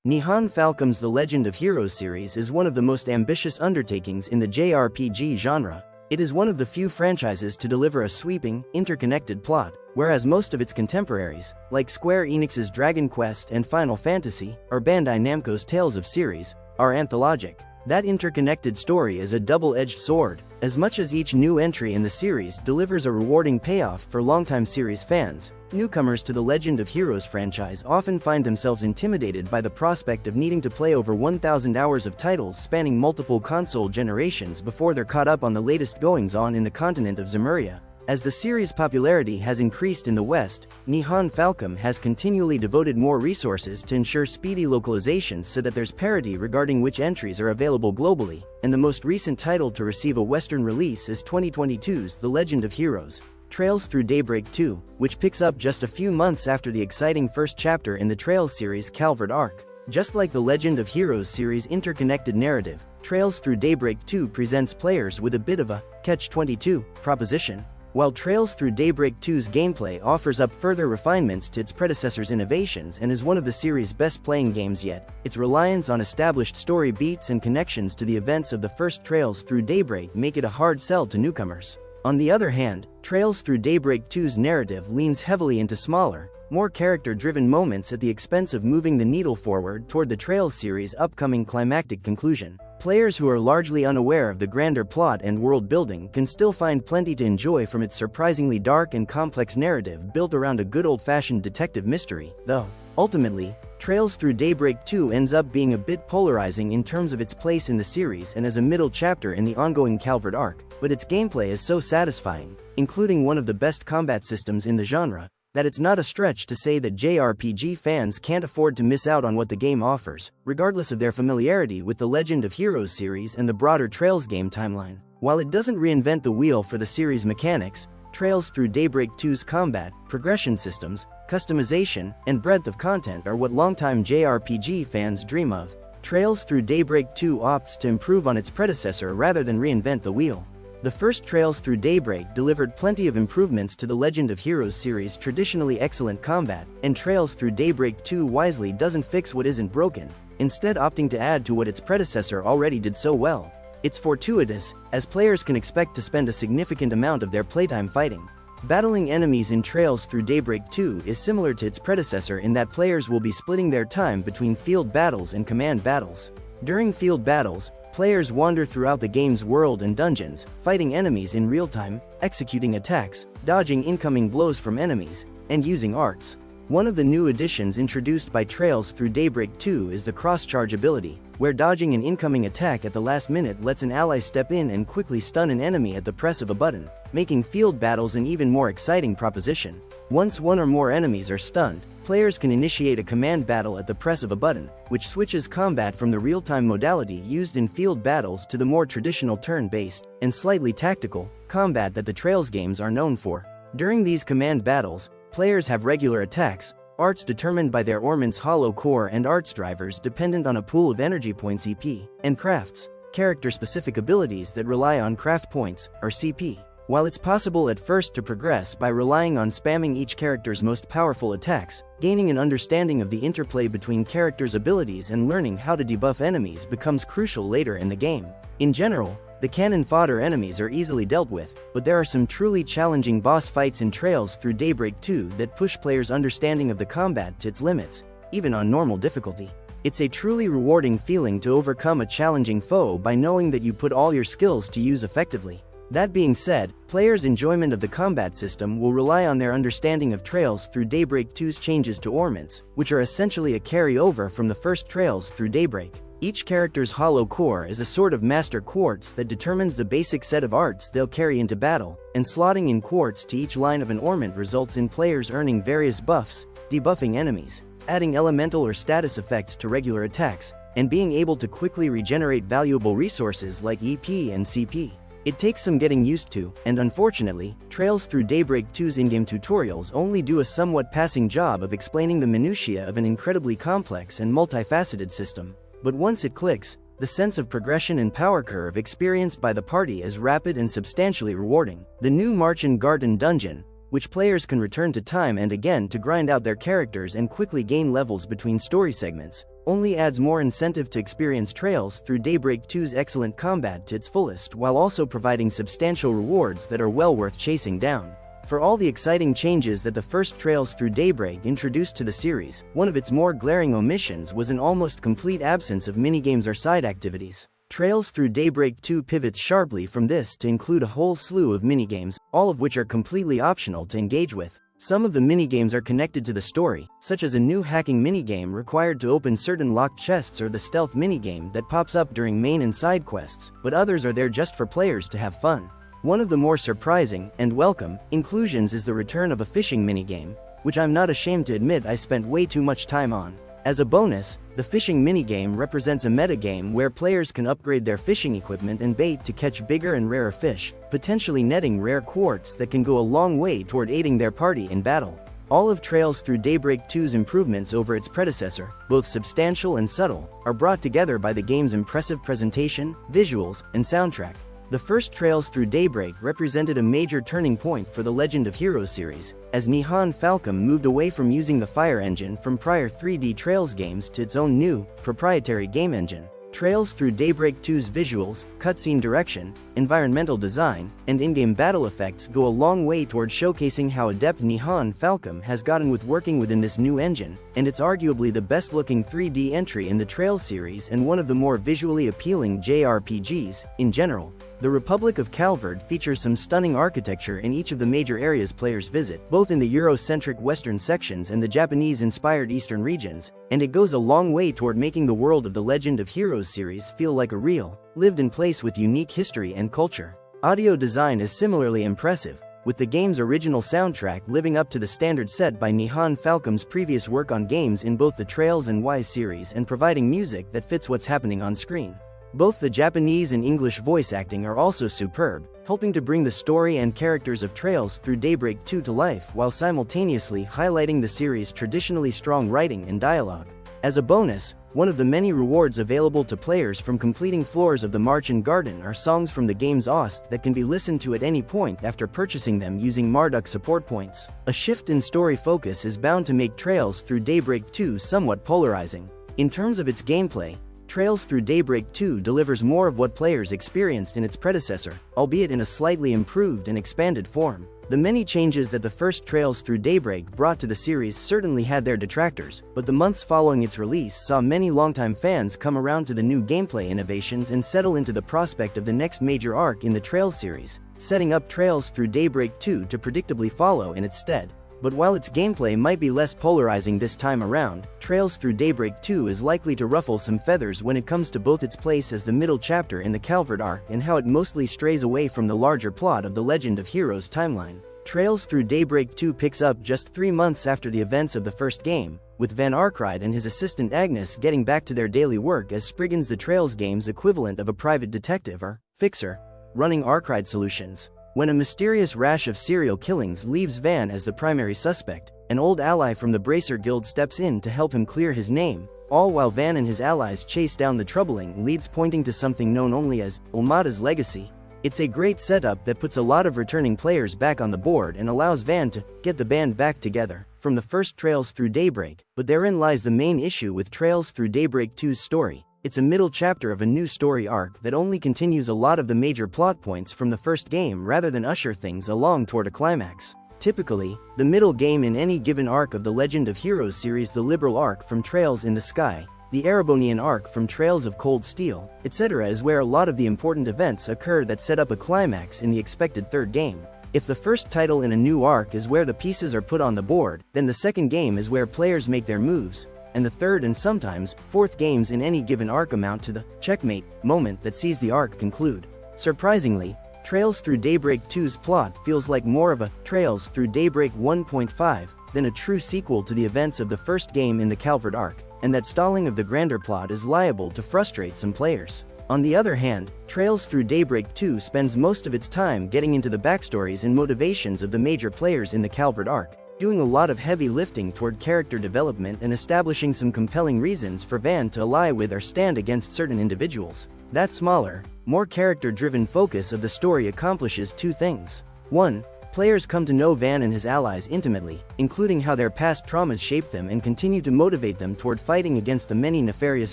Nihon Falcom's The Legend of Heroes series is one of the most ambitious undertakings in the JRPG genre. It is one of the few franchises to deliver a sweeping, interconnected plot, whereas most of its contemporaries, like Square Enix's Dragon Quest and Final Fantasy, or Bandai Namco's Tales of Series, are anthologic. That interconnected story is a double-edged sword. As much as each new entry in the series delivers a rewarding payoff for longtime series fans, newcomers to the Legend of Heroes franchise often find themselves intimidated by the prospect of needing to play over 1,000 hours of titles spanning multiple console generations before they're caught up on the latest goings-on in the continent of Zemuria. As the series' popularity has increased in the West, Nihon Falcom has continually devoted more resources to ensure speedy localizations so that there's parity regarding which entries are available globally, and the most recent title to receive a Western release is 2022's The Legend of Heroes: Trails Through Daybreak 2, which picks up just a few months after the exciting first chapter in the Trails series' Calvert arc. Just like the Legend of Heroes series' interconnected narrative, Trails Through Daybreak 2 presents players with a bit of a catch-22 proposition. While Trails Through Daybreak 2's gameplay offers up further refinements to its predecessor's innovations and is one of the series' best playing games yet, its reliance on established story beats and connections to the events of the first Trails Through Daybreak make it a hard sell to newcomers. On the other hand, Trails Through Daybreak 2's narrative leans heavily into smaller, more character-driven moments at the expense of moving the needle forward toward the Trails series' upcoming climactic conclusion. Players who are largely unaware of the grander plot and world-building can still find plenty to enjoy from its surprisingly dark and complex narrative built around a good old-fashioned detective mystery, though. Ultimately, Trails Through Daybreak 2 ends up being a bit polarizing in terms of its place in the series and as a middle chapter in the ongoing Calvert arc, but its gameplay is so satisfying, including one of the best combat systems in the genre, that it's not a stretch to say that JRPG fans can't afford to miss out on what the game offers, regardless of their familiarity with the Legend of Heroes series and the broader Trails game timeline. While it doesn't reinvent the wheel for the series' mechanics, Trails Through Daybreak 2's combat, progression systems, customization, and breadth of content are what longtime JRPG fans dream of. Trails Through Daybreak 2 opts to improve on its predecessor rather than reinvent the wheel. The first Trails Through Daybreak delivered plenty of improvements to the Legend of Heroes series' traditionally excellent combat, and Trails Through Daybreak 2 wisely doesn't fix what isn't broken, instead opting to add to what its predecessor already did so well. It's fortuitous, as players can expect to spend a significant amount of their playtime fighting. Battling enemies in Trails Through Daybreak 2 is similar to its predecessor in that players will be splitting their time between field battles and command battles. During field battles, players wander throughout the game's world and dungeons, fighting enemies in real time, executing attacks, dodging incoming blows from enemies, and using arts. One of the new additions introduced by Trails Through Daybreak 2 is the cross-charge ability, where dodging an incoming attack at the last minute lets an ally step in and quickly stun an enemy at the press of a button, making field battles an even more exciting proposition. Once one or more enemies are stunned, players can initiate a command battle at the press of a button, which switches combat from the real-time modality used in field battles to the more traditional turn-based, and slightly tactical, combat that the Trails games are known for. During these command battles, players have regular attacks, arts determined by their Ormond's hollow core and arts drivers dependent on a pool of energy points EP, and crafts, character-specific abilities that rely on craft points, or CP. While it's possible at first to progress by relying on spamming each character's most powerful attacks, gaining an understanding of the interplay between characters' abilities and learning how to debuff enemies becomes crucial later in the game. In general, the cannon fodder enemies are easily dealt with, but there are some truly challenging boss fights in Trails Through Daybreak 2 that push players' understanding of the combat to its limits, even on normal difficulty. It's a truly rewarding feeling to overcome a challenging foe by knowing that you put all your skills to use effectively. That being said, players' enjoyment of the combat system will rely on their understanding of Trails Through Daybreak 2's changes to ornaments, which are essentially a carryover from the first Trails Through Daybreak. Each character's hollow core is a sort of master quartz that determines the basic set of arts they'll carry into battle, and slotting in quartz to each line of an ornament results in players earning various buffs, debuffing enemies, adding elemental or status effects to regular attacks, and being able to quickly regenerate valuable resources like EP and CP. It takes some getting used to, and unfortunately, Trails Through Daybreak 2's in-game tutorials only do a somewhat passing job of explaining the minutiae of an incredibly complex and multifaceted system. But once it clicks, the sense of progression and power curve experienced by the party is rapid and substantially rewarding. The new Marchen Garden dungeon, which players can return to time and again to grind out their characters and quickly gain levels between story segments, only adds more incentive to experience Trails Through Daybreak 2's excellent combat to its fullest while also providing substantial rewards that are well worth chasing down. For all the exciting changes that the first Trails Through Daybreak introduced to the series, one of its more glaring omissions was an almost complete absence of minigames or side activities. Trails Through Daybreak 2 pivots sharply from this to include a whole slew of minigames, all of which are completely optional to engage with. Some of the minigames are connected to the story, such as a new hacking minigame required to open certain locked chests or the stealth minigame that pops up during main and side quests, but others are there just for players to have fun. One of the more surprising and welcome inclusions is the return of a fishing minigame, which I'm not ashamed to admit I spent way too much time on. As a bonus, the fishing minigame represents a metagame where players can upgrade their fishing equipment and bait to catch bigger and rarer fish, potentially netting rare quartz that can go a long way toward aiding their party in battle. All of Trails Through Daybreak 2's improvements over its predecessor, both substantial and subtle, are brought together by the game's impressive presentation, visuals, and soundtrack. The first Trails Through Daybreak represented a major turning point for the Legend of Heroes series, as Nihon Falcom moved away from using the Fire engine from prior 3D Trails games to its own new, proprietary game engine. Trails Through Daybreak 2's visuals, cutscene direction, environmental design, and in-game battle effects go a long way toward showcasing how adept Nihon Falcom has gotten with working within this new engine, and it's arguably the best-looking 3D entry in the Trails series and one of the more visually appealing JRPGs, in general. The Republic of Calvard features some stunning architecture in each of the major areas players visit, both in the Euro-centric western sections and the Japanese-inspired eastern regions, and it goes a long way toward making the world of the Legend of Heroes series feel like a real, lived-in place with unique history and culture. Audio design is similarly impressive, with the game's original soundtrack living up to the standard set by Nihon Falcom's previous work on games in both the Trails and Y series and providing music that fits what's happening on screen. Both the Japanese and English voice acting are also superb, helping to bring the story and characters of Trails Through Daybreak 2 to life while simultaneously highlighting the series' traditionally strong writing and dialogue. As a bonus, one of the many rewards available to players from completing floors of the Marchand Garden are songs from the game's OST that can be listened to at any point after purchasing them using Marduk support points. A shift in story focus is bound to make Trails Through Daybreak 2 somewhat polarizing. In terms of its gameplay, Trails Through Daybreak 2 delivers more of what players experienced in its predecessor, albeit in a slightly improved and expanded form. The many changes that the first Trails Through Daybreak brought to the series certainly had their detractors, but the months following its release saw many longtime fans come around to the new gameplay innovations and settle into the prospect of the next major arc in the Trails series, setting up Trails Through Daybreak 2 to predictably follow in its stead. But while its gameplay might be less polarizing this time around, Trails Through Daybreak 2 is likely to ruffle some feathers when it comes to both its place as the middle chapter in the Calvard arc and how it mostly strays away from the larger plot of the Legend of Heroes timeline. Trails Through Daybreak 2 picks up just 3 months after the events of the first game, with Van Arkride and his assistant Agnes getting back to their daily work as Spriggans, the Trails game's equivalent of a private detective or fixer, running Arkride solutions. When a mysterious rash of serial killings leaves Van as the primary suspect, an old ally from the Bracer Guild steps in to help him clear his name, all while Van and his allies chase down the troubling leads pointing to something known only as Olmata's legacy. It's a great setup that puts a lot of returning players back on the board and allows Van to get the band back together from the first Trails Through Daybreak, but therein lies the main issue with Trails Through Daybreak 2's story. It's a middle chapter of a new story arc that only continues a lot of the major plot points from the first game rather than usher things along toward a climax. Typically, the middle game in any given arc of the Legend of Heroes series, the Liberal arc from Trails in the Sky, the Erebonian arc from Trails of Cold Steel, etc. is where a lot of the important events occur that set up a climax in the expected third game. If the first title in a new arc is where the pieces are put on the board, then the second game is where players make their moves, and the third and sometimes fourth games in any given arc amount to the checkmate moment that sees the arc conclude. Surprisingly, Trails Through Daybreak 2's plot feels like more of a Trails Through Daybreak 1.5 than a true sequel to the events of the first game in the Calvard arc, and that stalling of the grander plot is liable to frustrate some players. On the other hand, Trails Through Daybreak 2 spends most of its time getting into the backstories and motivations of the major players in the Calvard arc, doing a lot of heavy lifting toward character development and establishing some compelling reasons for Van to ally with or stand against certain individuals. That smaller, more character-driven focus of the story accomplishes two things. 1. Players come to know Van and his allies intimately, including how their past traumas shaped them and continue to motivate them toward fighting against the many nefarious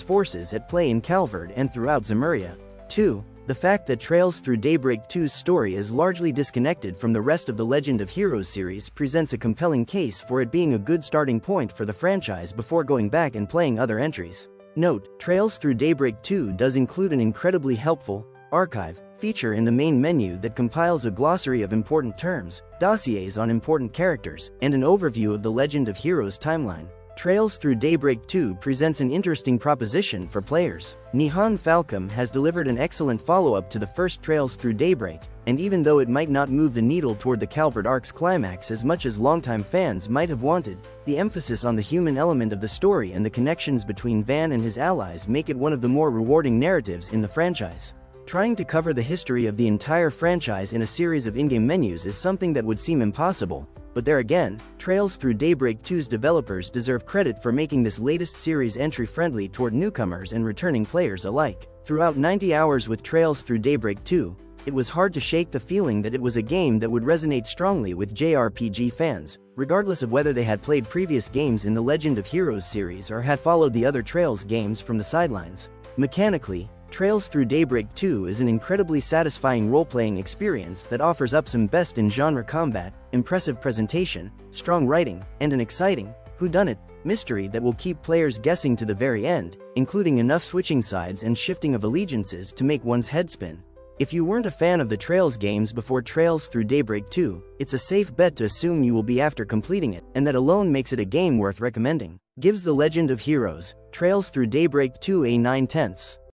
forces at play in Calvard and throughout Zemuria. 2. The fact that Trails Through Daybreak 2's story is largely disconnected from the rest of the Legend of Heroes series presents a compelling case for it being a good starting point for the franchise before going back and playing other entries. Note, Trails Through Daybreak 2 does include an incredibly helpful archive feature in the main menu that compiles a glossary of important terms, dossiers on important characters, and an overview of the Legend of Heroes timeline. Trails Through Daybreak 2 presents an interesting proposition for players. Nihon Falcom has delivered an excellent follow-up to the first Trails Through Daybreak, and even though it might not move the needle toward the Calvard arc's climax as much as longtime fans might have wanted, the emphasis on the human element of the story and the connections between Van and his allies make it one of the more rewarding narratives in the franchise. Trying to cover the history of the entire franchise in a series of in-game menus is something that would seem impossible, but there again, Trails Through Daybreak 2's developers deserve credit for making this latest series entry-friendly toward newcomers and returning players alike. Throughout 90 hours with Trails Through Daybreak 2, it was hard to shake the feeling that it was a game that would resonate strongly with JRPG fans, regardless of whether they had played previous games in the Legend of Heroes series or had followed the other Trails games from the sidelines. Mechanically, Trails Through Daybreak 2 is an incredibly satisfying role-playing experience that offers up some best-in-genre combat, impressive presentation, strong writing, and an exciting, whodunit mystery that will keep players guessing to the very end, including enough switching sides and shifting of allegiances to make one's head spin. If you weren't a fan of the Trails games before Trails Through Daybreak 2, it's a safe bet to assume you will be after completing it, and that alone makes it a game worth recommending. Gives The Legend of Heroes, Trails Through Daybreak 2 a 9/10.